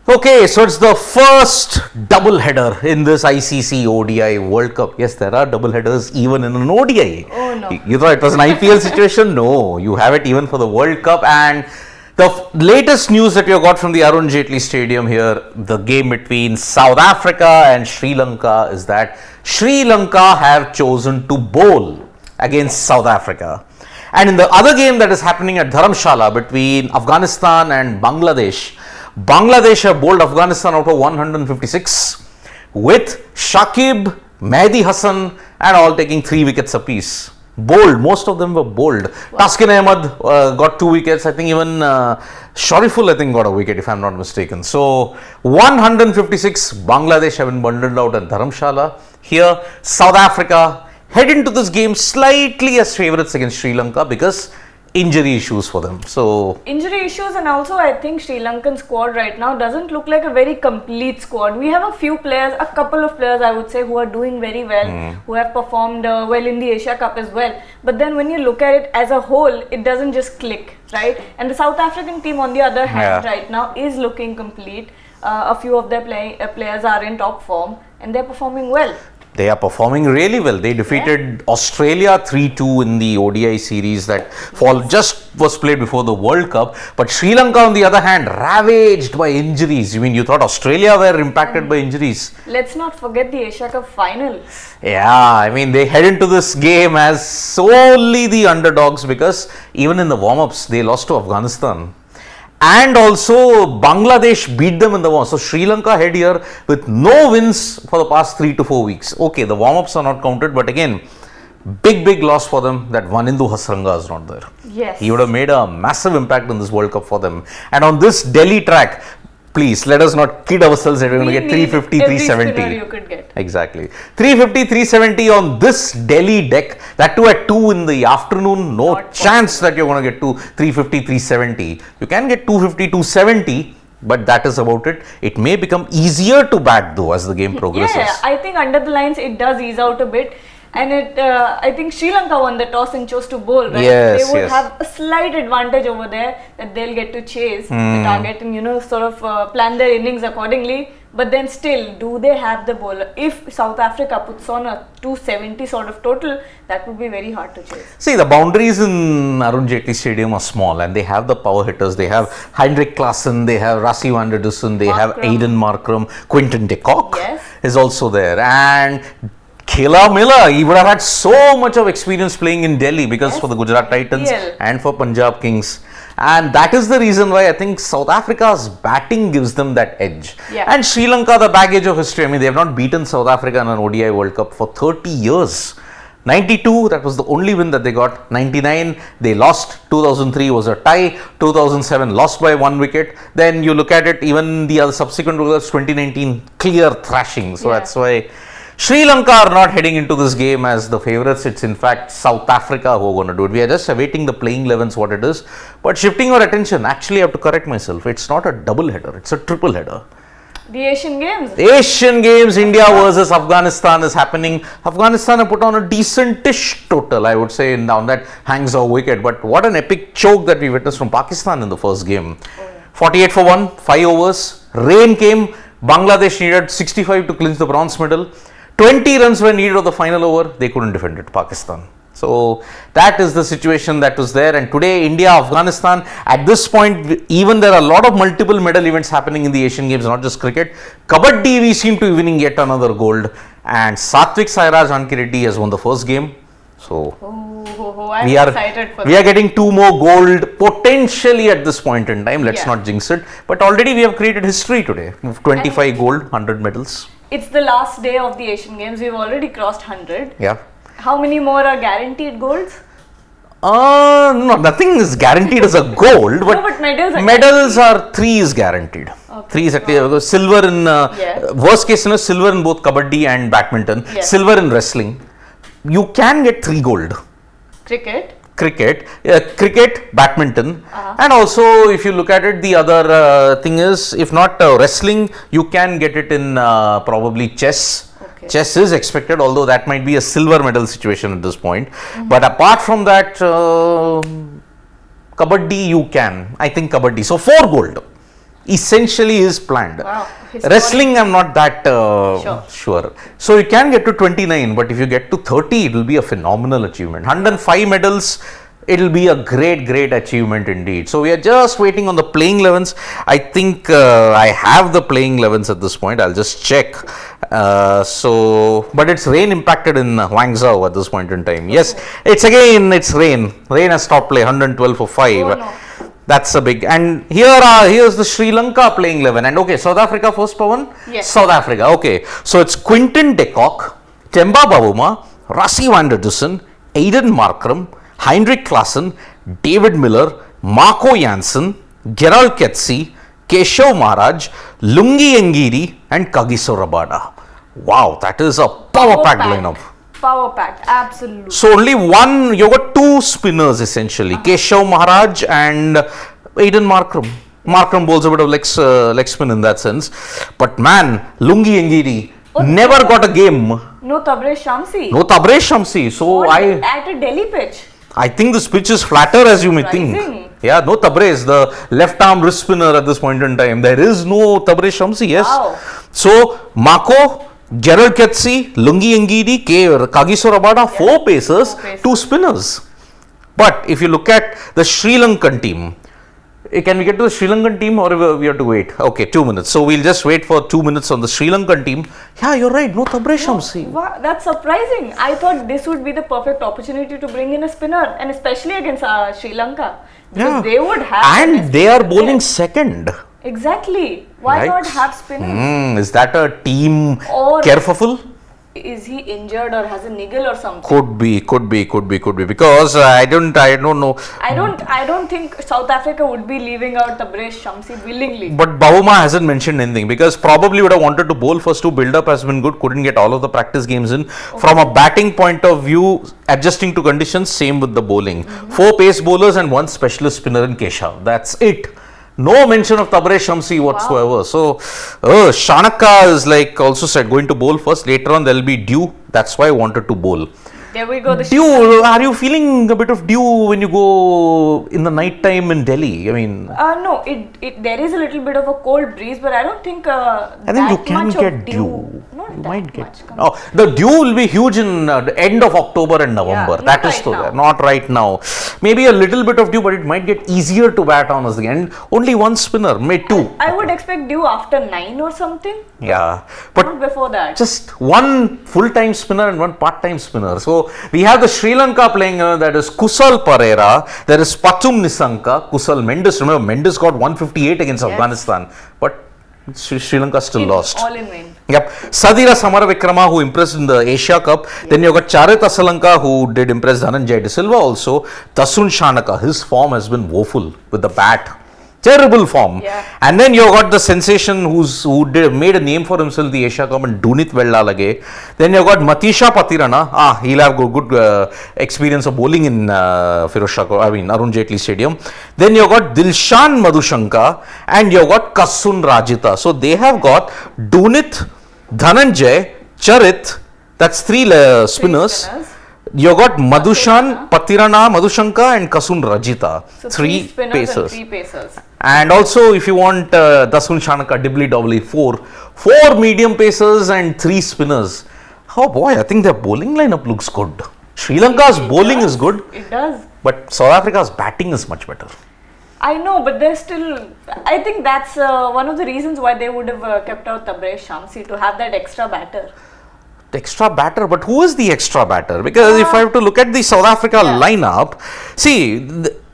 Okay, so it's the first double header in this ICC ODI World Cup. Yes, there are double headers even in an ODI. Oh no. You thought it was an IPL situation? No, you have it even for the World Cup. And the latest news that you got from the Arun Jaitley Stadium here, the game between South Africa and Sri Lanka, is that Sri Lanka have chosen to bowl against South Africa. And in the other game that is happening at Dharamshala between Afghanistan and Bangladesh, Bangladesh have bowled Afghanistan out of 156 with Shakib, Mehdi Hassan and all taking 3 wickets apiece. Bowled, most of them were bowled. Wow. Taskin Ahmed got 2 wickets. I think even Shariful got a wicket if I am not mistaken. So 156 Bangladesh have been bundled out at Dharamshala. Here South Africa head into this game slightly as favourites against Sri Lanka because injury issues for them. So injury issues, and also I think Sri Lankan squad right now doesn't look like a very complete squad. We have a few players, a couple of players I would say, who are doing very well, who have performed well in the Asia Cup as well. But then when you look at it as a whole, it doesn't just click, right? And the South African team on the other hand right now is looking complete. A few of their players are in top form and they're performing well. They are performing really well. They defeated Australia 3-2 in the ODI series that just was played before the World Cup. But Sri Lanka, on the other hand, ravaged by injuries. You mean you thought Australia were impacted by injuries? Let's not forget the Asia Cup final. Yeah, I mean they head into this game as solely the underdogs because even in the warm-ups they lost to Afghanistan. And also Bangladesh beat them in the warm-up. So Sri Lanka head here with no wins for the past 3 to 4 weeks. Okay, the warm-ups are not counted, but again, big loss for them that Vanindu Hasranga is not there. Yes. He would have made a massive impact in this World Cup for them. And on this Delhi track, please let us not kid ourselves that we're going to get 350, 370. You could get. Exactly. 350, 370 on this Delhi deck. That too at 2 in the afternoon. No Not chance that you're going to get to 350, 370. You can get 250, 270. But that is about it. It may become easier to bat though as the game progresses. Yeah, I think under the lines it does ease out a bit. And I think Sri Lanka won the toss and chose to bowl, right? Yes, they would have a slight advantage over there that they'll get to chase the target and, sort of plan their innings accordingly. But then still, do they have the bowler? If South Africa puts on a 270 sort of total, that would be very hard to chase. See, the boundaries in Arun Jaitley Stadium are small and they have the power hitters. They have Heinrich Klaassen, they have Rassie van der Dussen, they have Aiden Markram, Quinton de Kock is also there. And Khela Miller, he would have had so much of experience playing in Delhi because for the Gujarat Titans and for Punjab Kings. And that is the reason why I think South Africa's batting gives them that edge. And Sri Lanka, the baggage of history. I mean, they have not beaten South Africa in an ODI World Cup for 30 years. 92, that was the only win that they got. 99, they lost. 2003 was a tie. 2007, lost by 1 wicket. Then you look at it, even the other subsequent results, 2019, clear thrashing. So that's why Sri Lanka are not heading into this game as the favourites. It's in fact South Africa who are going to do it. We are just awaiting the playing 11s what it is. But shifting our attention, actually I have to correct myself. It's not a double header, it's a triple header. The Asian Games. Asian Games, India versus Afghanistan is happening. Afghanistan have put on a decentish total, I would say, now that hangs our wicket. But what an epic choke that we witnessed from Pakistan in the first game. 48 for 1, 5 overs. Rain came. Bangladesh needed 65 to clinch the bronze medal. 20 runs were needed of the final over. They couldn't defend it, Pakistan. So that is the situation that was there. And today, India, Afghanistan, at this point, even there are a lot of multiple medal events happening in the Asian Games, not just cricket. Kabaddi, we seem to be winning yet another gold. And Satvik Sairaj Ankireddy has won the first game. So I'm excited for that. We are getting 2 more gold potentially at this point in time. Let's not jinx it. But already we have created history today. 25 gold, 100 medals. It's the last day of the Asian Games. We've already crossed 100. Yeah. How many more are guaranteed golds? No, nothing is guaranteed as a gold, but, but medals are 3 is guaranteed. 3 is actually silver in worst case scenario, silver in both kabaddi and badminton, silver in wrestling. You can get 3 gold. Cricket, badminton, and also if you look at it, the other thing is, if not wrestling, you can get it in probably chess. Chess is expected, although that might be a silver medal situation at this point. But apart from that, kabaddi you can. I think kabaddi. So 4 gold. essentially is planned. Wow. Wrestling, I'm not that sure. So you can get to 29, but if you get to 30, it will be a phenomenal achievement. 105 medals, it will be a great achievement indeed. So we are just waiting on the playing 11s. I think I have the playing 11s at this point. I'll just check. But it's rain impacted in Guangzhou at this point in time. Yes, it's rain. Rain has stopped play, 112 for 5. Oh, no. That's a big, and here's the Sri Lanka playing 11. And okay, South Africa first, Pawan? Yes. South Africa, okay. So it's Quinton de Kock, Temba Bavuma, Rassie van der Dussen, Aiden Markram, Heinrich Klaassen, David Miller, Marco Jansen, Gerald Ketsi, Keshav Maharaj, Lungi Ngidi, and Kagiso Rabada. Wow, that is a power-packed lineup. Power packed, absolutely. So only you got two spinners essentially, Keshav Maharaj and Aiden Markram. Markram bowls a bit of leg spin in that sense. But man, Lungi Ngidi never got a game. No Tabraiz Shamsi. So at a Delhi pitch. I think this pitch is flatter as you may think. Yeah, no Tabraiz, the left arm wrist spinner at this point in time. There is no Tabraiz Shamsi, yes. Wow. So Marco, Gerald Ketsi, Lungi Ngidi, Kagiso Rabada, 4 pacers, 2 spinners. But if you look at the Sri Lankan team, can we get to the Sri Lankan team or we have to wait? Okay, 2 minutes. So we'll just wait for 2 minutes on the Sri Lankan team. Yeah, you're right. No Tabraiz Shamsi. Wow, that's surprising. I thought this would be the perfect opportunity to bring in a spinner, and especially against Sri Lanka. Because they would have. And they are bowling second. Exactly. Why not have spinners? Is that a team Or careful? Is he injured or has a niggle or something? Could be. Because I don't know. I don't think South Africa would be leaving out Tabraiz Shamsi willingly. But Bavuma hasn't mentioned anything because probably would have wanted to bowl first. To build up has been good. Couldn't get all of the practice games in. Okay. From a batting point of view, adjusting to conditions, same with the bowling. 4 pace bowlers and 1 specialist spinner in Keshav. That's it. No mention of Tabraiz Shamsi whatsoever. Wow. So, Shanaka is also said going to bowl first. Later on, there will be dew. That's why I wanted to bowl. There we go. Dew. Are you feeling a bit of dew when you go in the night time in Delhi? I mean, no. There is a little bit of a cold breeze, but I don't think. I think you can get dew. Not you that might get. much. The dew will be huge in the end of October and November. Yeah, that is right not right now. Maybe a little bit of dew, but it might get easier to bat on us again. Only 1 spinner, maybe 2. I would expect dew after 9 or something. Yeah, but not before that. Just 1 full-time spinner and 1 part-time spinner. So we have the Sri Lanka playing that is Kusal Perera, there is Pathum Nisanka, Kusal Mendes. Remember, Mendes got 158 against Afghanistan, but Sri Lanka still lost. All in vain. Yep. Sadira Samaravikrama, who impressed in the Asia Cup. Then you got Charit Asalanka, who did impress Dhananjay De Silva also. Dasun Shanaka, his form has been woeful with the bat. Terrible form. Yeah. And then you got the sensation who made a name for himself the Asia Cup and Dunit Vellalage. Then you got Matisha Patirana. He'll have good experience of bowling in Arun Jaitley Stadium. Then you got Dilshan Madhushanka and you got Kasun Rajita. So they have got Dunit, Dhananjay, Charit. That's 3 spinners. You got Madhushan, Patirana, Madhushanka and Kasun Rajita. So 3 pacers. And 3 pacers. And also if you want Dasun Shanaka, doubly 4 medium pacers and 3 spinners. Oh boy, I think their bowling lineup looks good. Sri Lanka's bowling is good. It does. But South Africa's batting is much better. I know, but they're still. I think that's one of the reasons why they would have kept out Tabraiz Shamsi, to have that extra batter. Extra batter, but who is the extra batter? Because if I have to look at the South Africa lineup, see,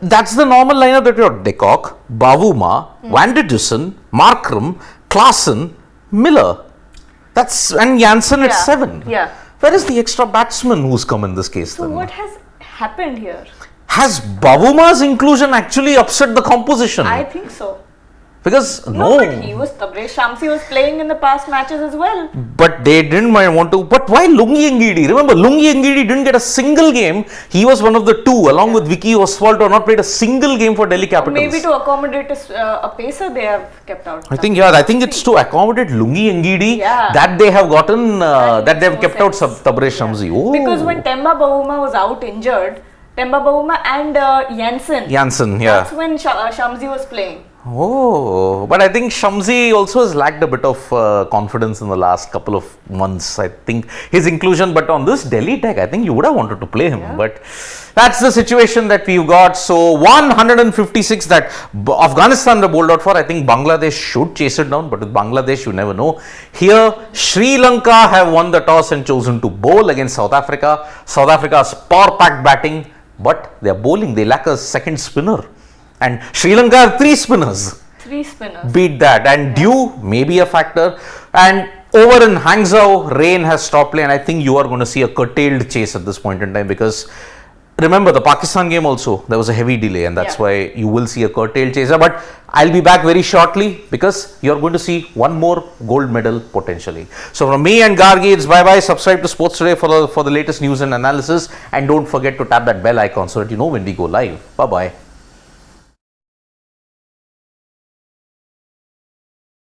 that's the normal lineup that you have: De Kock, Bavuma, Van der Dussen, Markram, Klaassen, Miller. And Jansen at 7. Yeah. Where is the extra batsman who's come in this case? So then? what has happened here? Has Bavuma's inclusion actually upset the composition? I think so. Because No, but Tabraiz Shamsi was playing in the past matches as well. But they didn't want to. But why Lungi Ngidi? Remember, Lungi Ngidi didn't get a single game. He was one of the 2, along with Vicky Oswald, not played a single game for Delhi Capitals. Maybe to accommodate a pacer, they have kept out. I think it's to accommodate Lungi Ngidi that they have gotten, that they have kept out Tabraiz Shamsi. Oh. Because when Temba Bavuma was out injured, Temba Bavuma and Jansen. Yeah. That's when Shamsi was playing. Oh, but I think Shamsi also has lacked a bit of confidence in the last couple of months. I think his inclusion, but on this Delhi tech, I think you would have wanted to play him. But that's the situation that we've got. So 156 that Afghanistan are bowled out for. I think Bangladesh should chase it down, but with Bangladesh, you never know. Here, Sri Lanka have won the toss and chosen to bowl against South Africa. South Africa's power-packed batting, but they are bowling. They lack a second spinner. And Sri Lanka have 3 spinners. 3 spinners. Beat that. And dew may be a factor. And over in Hangzhou, rain has stopped play. And I think you are going to see a curtailed chase at this point in time, because remember the Pakistan game also, there was a heavy delay, and that's why you will see a curtailed chaser. But I'll be back very shortly, because you're going to see one more gold medal potentially. So from me and Gargi, it's bye-bye. Subscribe to Sports Today for the latest news and analysis. And don't forget to tap that bell icon so that you know when we go live. Bye-bye.